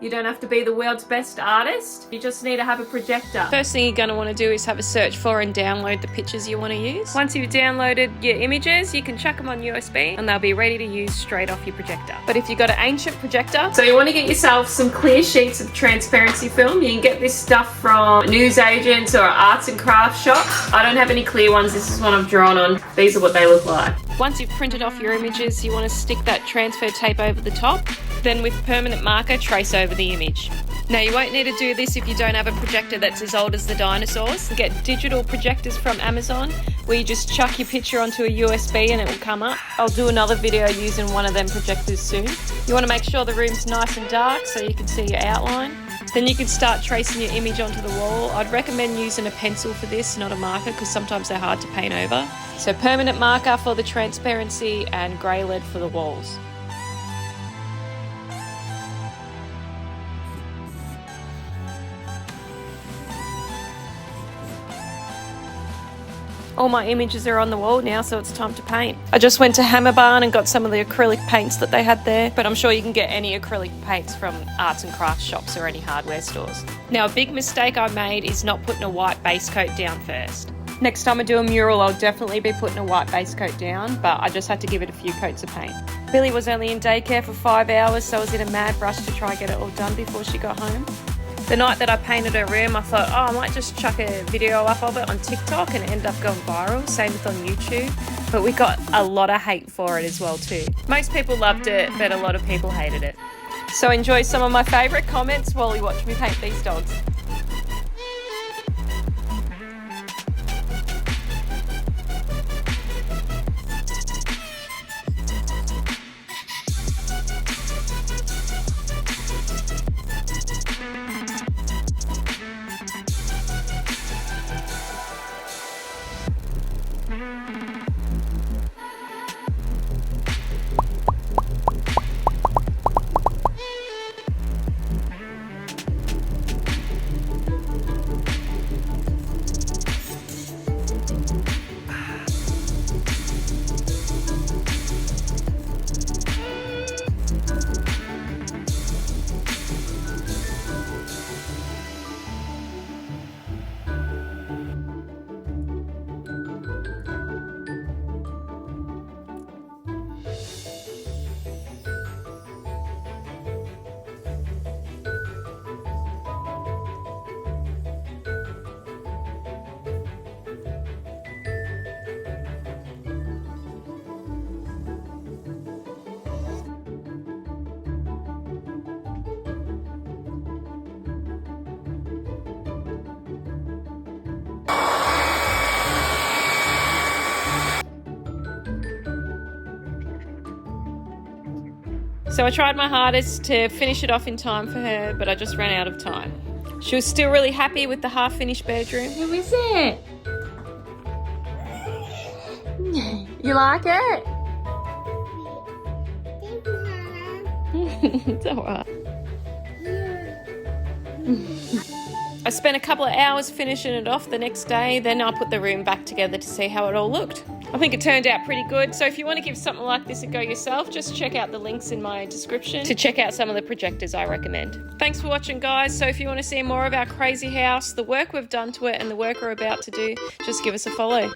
You don't have to be the world's best artist. You just need to have a projector. First thing you're going to want to do is have a search for and download the pictures you want to use. Once you've downloaded your images, you can chuck them on USB and they'll be ready to use straight off your projector. But if you've got an ancient projector, so you want to get yourself some clear sheets of transparency film. You can get this stuff from newsagents or arts and crafts shops. I don't have any clear ones. This is one I've drawn on. These are what they look like. Once you've printed off your images, you want to stick that transfer tape over the top. Then with permanent marker, trace over the image. Now you won't need to do this if you don't have a projector that's as old as the dinosaurs. Get digital projectors from Amazon where you just chuck your picture onto a USB and it will come up. I'll do another video using one of them projectors soon. You want to make sure the room's nice and dark so you can see your outline. Then you can start tracing your image onto the wall. I'd recommend using a pencil for this, not a marker, because sometimes they're hard to paint over. So permanent marker for the transparency and grey lead for the walls. All my images are on the wall now, so it's time to paint. I just went to Hammer Barn and got some of the acrylic paints that they had there, but I'm sure you can get any acrylic paints from arts and crafts shops or any hardware stores. Now, a big mistake I made is not putting a white base coat down first. Next time I do a mural, I'll definitely be putting a white base coat down, but I just had to give it a few coats of paint. Billy was only in daycare for 5 hours, so I was in a mad rush to try and get it all done before she got home. The night that I painted her room, I thought, I might just chuck a video up of it on TikTok, and it ended up going viral, same with on YouTube. But we got a lot of hate for it as well too. Most people loved it, but a lot of people hated it. So enjoy some of my favourite comments while you watch me paint these dogs. So I tried my hardest to finish it off in time for her, but I just ran out of time. She was still really happy with the half-finished bedroom. Who is it? You like it? It's alright. I spent a couple of hours finishing it off the next day, then I put the room back together to see how it all looked. I think it turned out pretty good, so if you want to give something like this a go yourself, just check out the links in my description to check out some of the projectors I recommend. Thanks for watching, guys. So if you want to see more of our crazy house, the work we've done to it and the work we're about to do, just give us a follow.